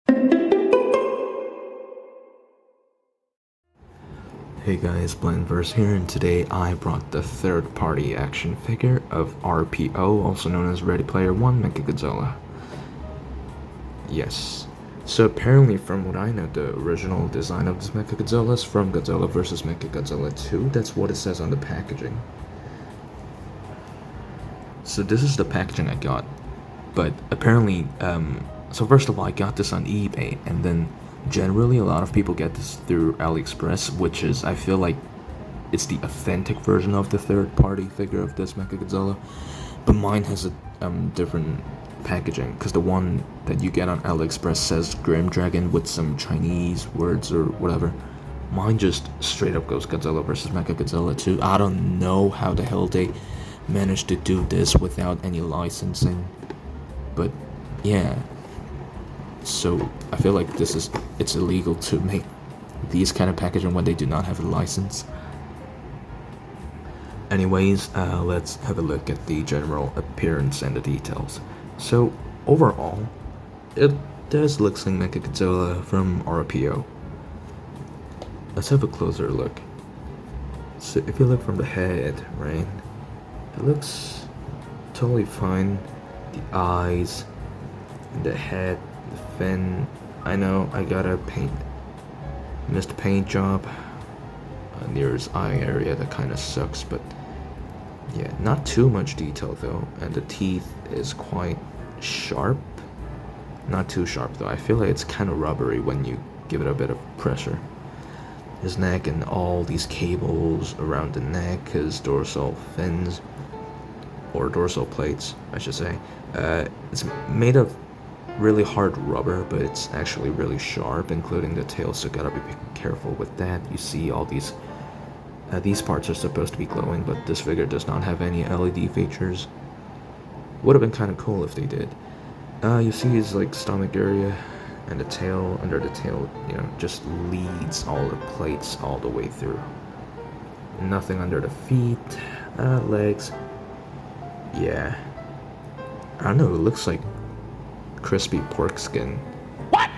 Hey guys, Blendverse here, and today I brought the third-party action figure of RPO, also known as Ready Player One Mechagodzilla. Yes. So apparently, from what I know, the original design of this Mechagodzilla is from Godzilla vs. Mechagodzilla 2. That's what it says on the packaging. So this is the packaging I got. But apparently, so first of all, I got this on eBay, and then generally a lot of people get this through AliExpress, which is, I feel like, it's the authentic version of the third-party figure of this Mechagodzilla. But mine has a different packaging, because the one that you get on AliExpress says Grim Dragon with some Chinese words or whatever. Mine just straight up goes Godzilla vs. Mechagodzilla 2. I don't know how the hell they managed to do this without any licensing. But yeah, so I feel like it's illegal to make these kind of packaging when they do not have a license. Anyways, let's have a look at the general appearance and the details. So overall, it does look like Mechagodzilla from RPO. Let's have a closer look. So if you look from the head, right, it looks totally fine. The eyes, the head, the fin. I know I gotta missed paint job near his eye area. That kind of sucks, but yeah, not too much detail though. And the teeth is quite sharp. Not too sharp though. I feel like it's kind of rubbery when you give it a bit of pressure. His neck and all these cables around the neck, his dorsal fins, or dorsal plates, I should say. It's made of really hard rubber, but it's actually really sharp, including the tail, so gotta be careful with that. You see all these parts are supposed to be glowing, but this figure does not have any LED features. Would have been kind of cool if they did. You see his like stomach area, and the tail, under the tail, you know, just leads all the plates all the way through. Nothing under the feet, legs. Yeah, I don't know, it looks like crispy pork skin. What?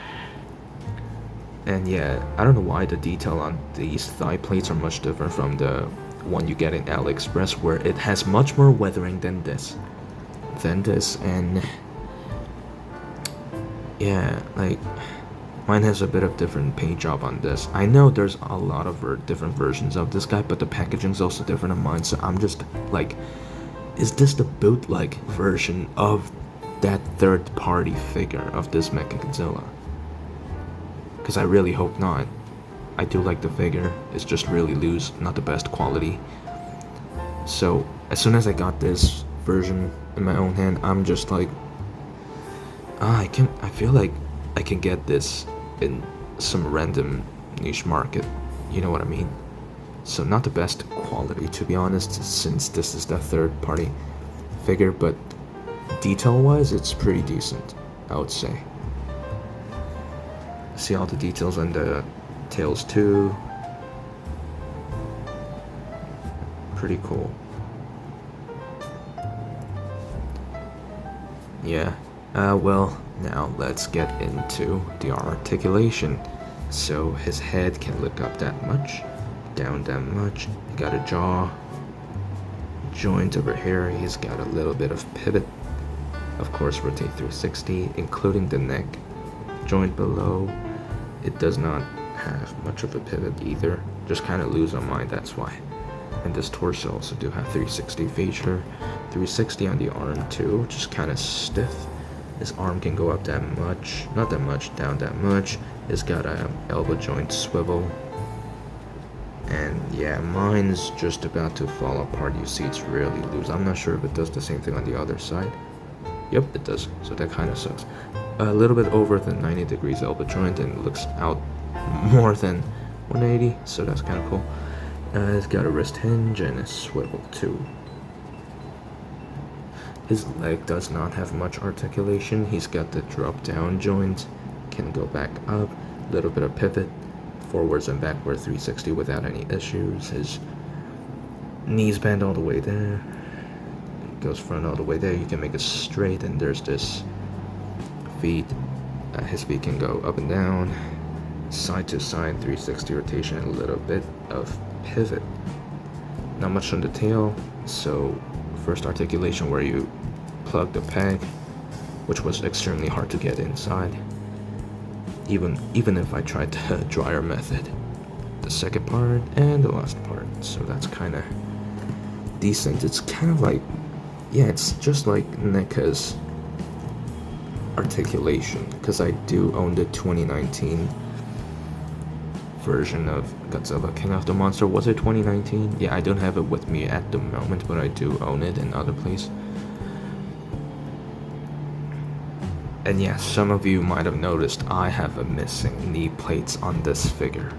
And yeah, I don't know why the detail on these thigh plates are much different from the one you get in AliExpress, where it has much more weathering than this. And yeah, like, mine has a bit of different paint job on this. I know there's a lot of different versions of this guy, but the packaging's also different on mine, so I'm just like, is this the bootleg version of that third-party figure of this Mechagodzilla? Because I really hope not. I do like the figure, it's just really loose, not the best quality. So as soon as I got this version in my own hand, I'm just like, I feel like I can get this in some random niche market, you know what I mean? So not the best quality, to be honest, since this is the third party figure, but detail wise it's pretty decent, I would say. See all the details on the tails too. Pretty cool. Yeah, well, now let's get into the articulation. So his head can look up that much, down that much. He got a jaw joint over here. He's got a little bit of pivot. Of course, rotate 360, including the neck joint below. It does not have much of a pivot either. Just kind of loose on mine, that's why. And this torso also do have 360 feature. 360 on the arm too, which is kind of stiff. His arm can go up that much, not that much, down that much. It's got a elbow joint swivel. And yeah, mine's just about to fall apart. You see it's really loose. I'm not sure if it does the same thing on the other side. Yep, it does, so that kind of sucks. A little bit over the 90 degrees elbow joint, and it looks out more than 180, so that's kind of cool. It's got a wrist hinge and a swivel too. His leg does not have much articulation. He's got the drop down joint, can go back up, a little bit of pivot, forwards and backward 360 without any issues. His knees bend all the way there, goes front all the way there. You can make it straight, and there's this feet His feet can go up and down, side to side, 360 rotation, and a little bit of pivot. Not much on the tail, so first articulation where you plug the peg, which was extremely hard to get inside, even if I tried the dryer method. The second part and the last part, so that's kind of decent. It's kind of like, yeah, it's just like NECA's articulation, because I do own the 2019 version of Godzilla King of the Monster. Was it 2019? Yeah, I don't have it with me at the moment, but I do own it in other place. And yeah, some of you might have noticed I have a missing knee plates on this figure.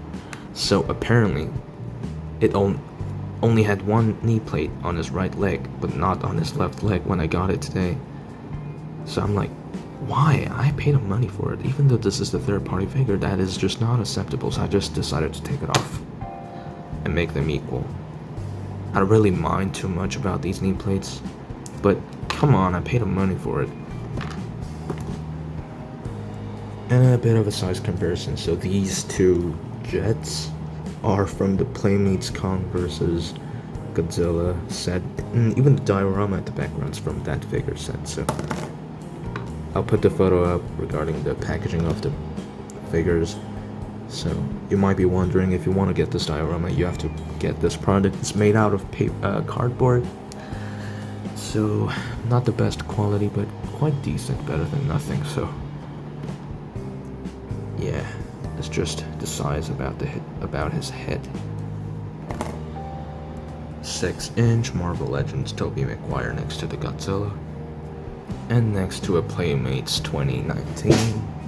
So apparently, it only had one knee plate on his right leg, but not on his left leg when I got it today. So I'm like, why? I paid him money for it. Even though this is the third-party figure, that is just not acceptable, so I just decided to take it off and make them equal. I don't really mind too much about these knee plates, but come on, I paid him money for it. And a bit of a size comparison. So these two jets are from the Playmates Kong vs. Godzilla set, and even the diorama at the background's from that figure set. So I'll put the photo up regarding the packaging of the figures. So you might be wondering, if you want to get this diorama, you have to get this product. It's made out of cardboard, so not the best quality, but quite decent, better than nothing. So yeah, it's just the size about his head. 6-inch Marvel Legends Tobey Maguire next to the Godzilla, and next to a Playmates 2019,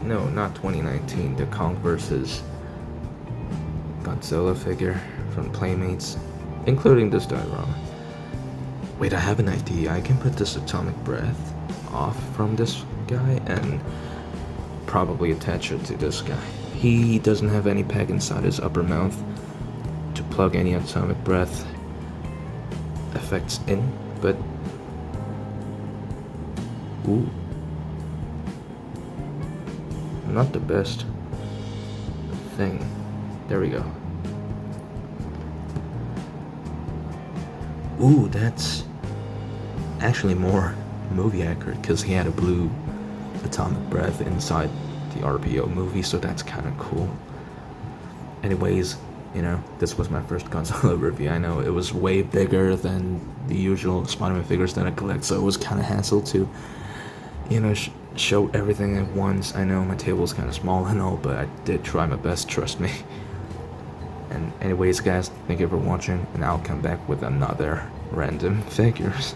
no, not 2019, the Kong vs. Godzilla figure from Playmates, including this diorama. Wait, I have an idea. I can put this atomic breath off from this guy and probably attach it to this guy. He doesn't have any peg inside his upper mouth to plug any atomic breath effects in, but ooh, not the best thing. There we go. Ooh, that's actually more movie accurate, because he had a blue atomic breath inside the RPO movie, so that's kind of cool. Anyways, you know, this was my first Godzilla review. I know it was way bigger than the usual Spider-Man figures that I collect, so it was kind of hassle to, you know, show everything at once. I know my table's kind of small and all, but I did try my best, trust me. And anyways, guys, thank you for watching, and I'll come back with another random figures.